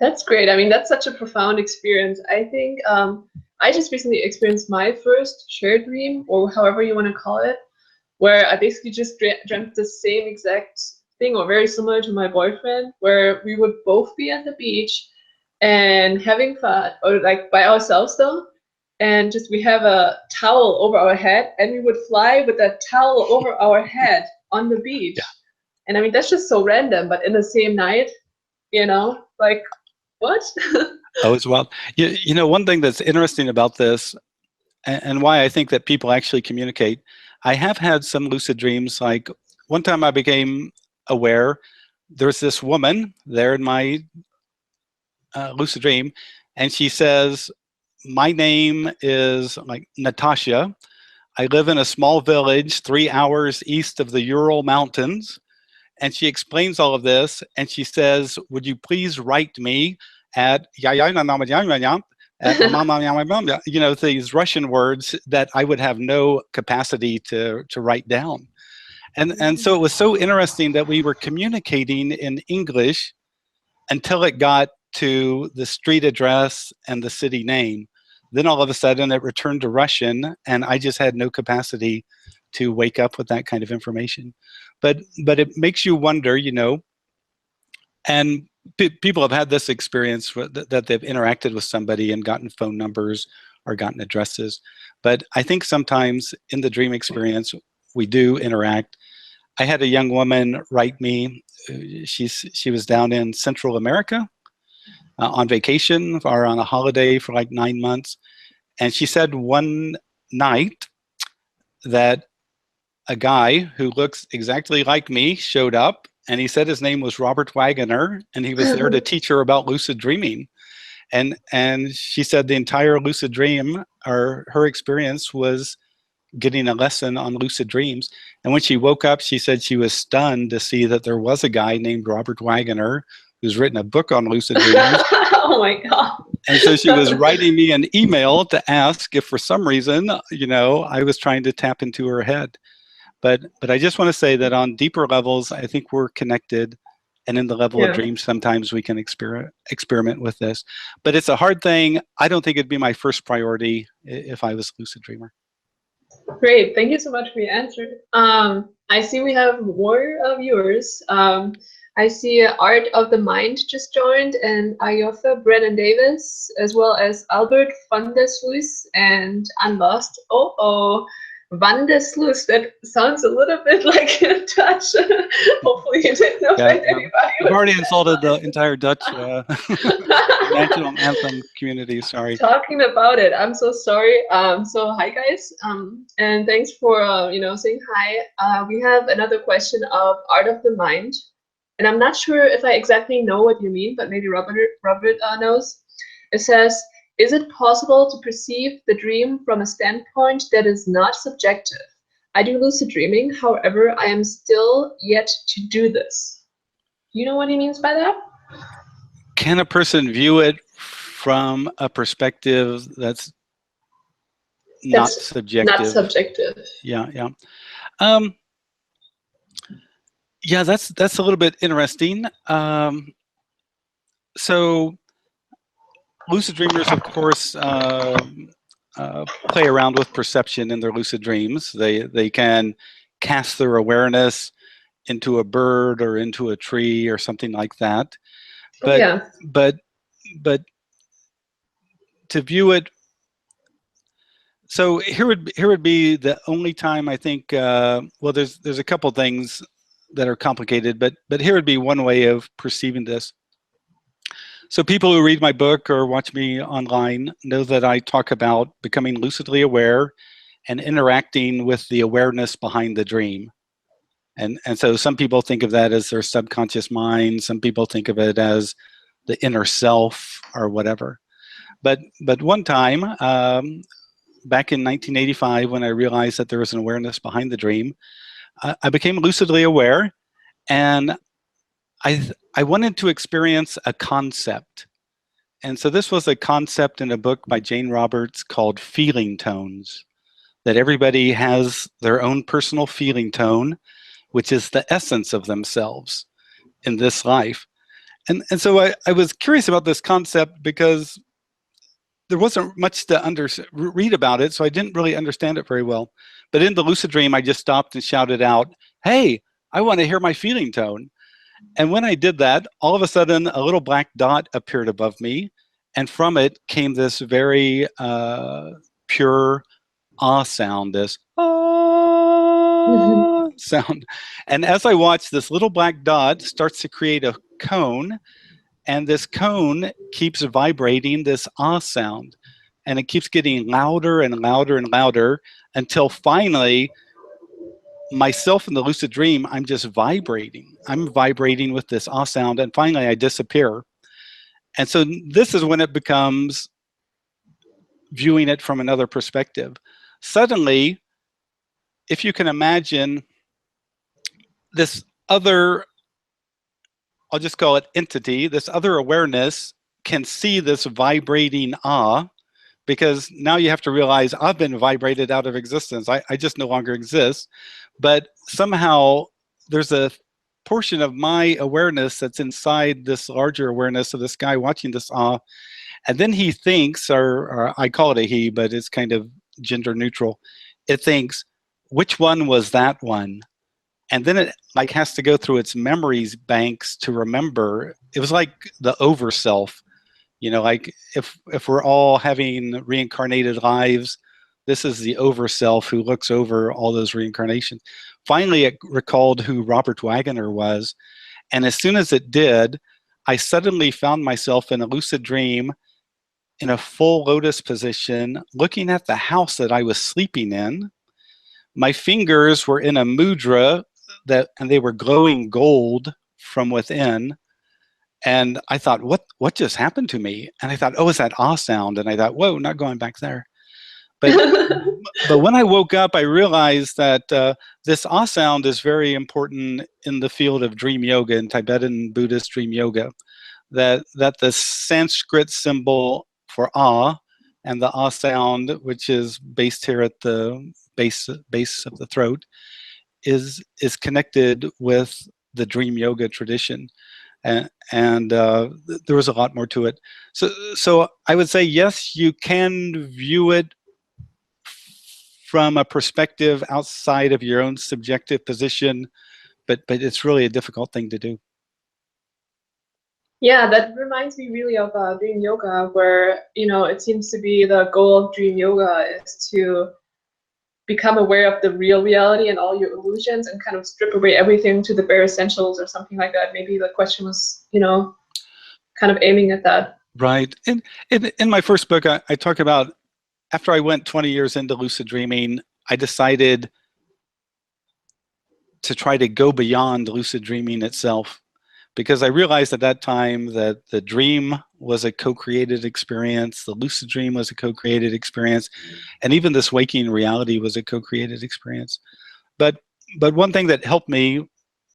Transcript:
That's great. I mean, that's such a profound experience. I think I just recently experienced my first shared dream, or however you want to call it, where I basically just dreamt the same exact thing, or very similar to my boyfriend, where we would both be at the beach and having fun, or like by ourselves though, and just we have a towel over our head, and we would fly with that towel over our head on the beach. Yeah. And I mean, that's just so random, but in the same night, like, what? Oh, it's wild. You know, one thing that's interesting about this, and why I think that people actually communicate, I have had some lucid dreams. Like one time I became aware there's this woman there in my lucid dream, and she says, my name is like Natasha. I live in a small village 3 hours east of the Ural Mountains. And she explains all of this, and she says, would you please write me at these Russian words that I would have no capacity to write down. And so it was so interesting that we were communicating in English until it got to the street address and the city name. Then all of a sudden it returned to Russian, and I just had no capacity to wake up with that kind of information. But it makes you wonder, you know, and people have had this experience that they've interacted with somebody and gotten phone numbers or gotten addresses. But I think sometimes in the dream experience, we do interact. I had a young woman write me. She was down in Central America on vacation or on a holiday for like 9 months. And she said one night that a guy who looks exactly like me showed up, and he said his name was Robert Waggoner, and he was there to teach her about lucid dreaming. And she said the entire lucid dream, or her experience, was getting a lesson on lucid dreams. And when she woke up, she said she was stunned to see that there was a guy named Robert Waggoner who's written a book on lucid dreams. Oh my God. And so she was writing me an email to ask if for some reason, you know, I was trying to tap into her head. But I just want to say that on deeper levels, I think we're connected. And in the level of dreams, sometimes we can experiment with this. But it's a hard thing. I don't think it'd be my first priority if I was a lucid dreamer. Great. Thank you so much for your answer. I see we have more viewers. I see Art of the Mind just joined, and Ayofa Brennan Davis, as well as Albert van der Sluis and Unlost. Van der Sluis, that sounds a little bit like a Dutch. Hopefully you didn't offend anybody. I've already insulted the entire Dutch national anthem community, sorry. Talking about it, I'm so sorry. So hi guys, and thanks for saying hi. We have another question of Art of the Mind. And I'm not sure if I exactly know what you mean, but maybe Robert knows. It says, is it possible to perceive the dream from a standpoint that is not subjective? I do lucid dreaming, however, I am still yet to do this. Do you know what he means by that? Can a person view it from a perspective that's not subjective? Not subjective. Yeah. Yeah, that's a little bit interesting. So lucid dreamers, of course, play around with perception in their lucid dreams. They can cast their awareness into a bird or into a tree or something like that. But to view it, so here would be the only time I think. Well, there's a couple things that are complicated, but here would be one way of perceiving this. So people who read my book or watch me online know that I talk about becoming lucidly aware and interacting with the awareness behind the dream. And so some people think of that as their subconscious mind. Some people think of it as the inner self or whatever. But one time, back in 1985, when I realized that there was an awareness behind the dream, I became lucidly aware, and I wanted to experience a concept. And so this was a concept in a book by Jane Roberts called Feeling Tones, that everybody has their own personal feeling tone, which is the essence of themselves in this life. And so I was curious about this concept because there wasn't much to read about it, so I didn't really understand it very well. But in the lucid dream, I just stopped and shouted out, "Hey, I want to hear my feeling tone." And when I did that, all of a sudden, a little black dot appeared above me, and from it came this very pure ah sound, this ah sound. And as I watched, this little black dot starts to create a cone, and this cone keeps vibrating this ah sound. And it keeps getting louder and louder and louder until finally, myself in the lucid dream, I'm just vibrating. I'm vibrating with this ah sound, and finally I disappear. And so this is when it becomes viewing it from another perspective. Suddenly, if you can imagine this other, I'll just call it entity, this other awareness can see this vibrating ah, because now you have to realize I've been vibrated out of existence. I just no longer exist. But somehow there's a portion of my awareness that's inside this larger awareness of this guy watching this ah. And then he thinks, or I call it a he, but it's kind of gender neutral. It thinks, which one was that one? And then it like has to go through its memories banks to remember. It was like the over self, you know, like if we're all having reincarnated lives, this is the over self who looks over all those reincarnations. Finally, it recalled who Robert Waggoner was. And as soon as it did, I suddenly found myself in a lucid dream in a full lotus position, looking at the house that I was sleeping in. My fingers were in a mudra and they were glowing gold from within. And I thought, what just happened to me? And I thought, oh, it's that ah sound. And I thought, whoa, not going back there. But but when I woke up, I realized that this ah sound is very important in the field of dream yoga, in Tibetan Buddhist dream yoga. That the Sanskrit symbol for ah and the ah sound, which is based here at the base of the throat, is connected with the dream yoga tradition. And there was a lot more to it. So I would say, yes, you can view it from a perspective outside of your own subjective position, but it's really a difficult thing to do. Yeah, that reminds me really of dream yoga, where, you know, it seems to be the goal of dream yoga is to become aware of the real reality and all your illusions and kind of strip away everything to the bare essentials or something like that. Maybe the question was, you know, kind of aiming at that. Right. In my first book, I talk about, after I went 20 years into lucid dreaming, I decided to try to go beyond lucid dreaming itself, because I realized at that time that the dream was a co-created experience, the lucid dream was a co-created experience, and even this waking reality was a co-created experience. But one thing that helped me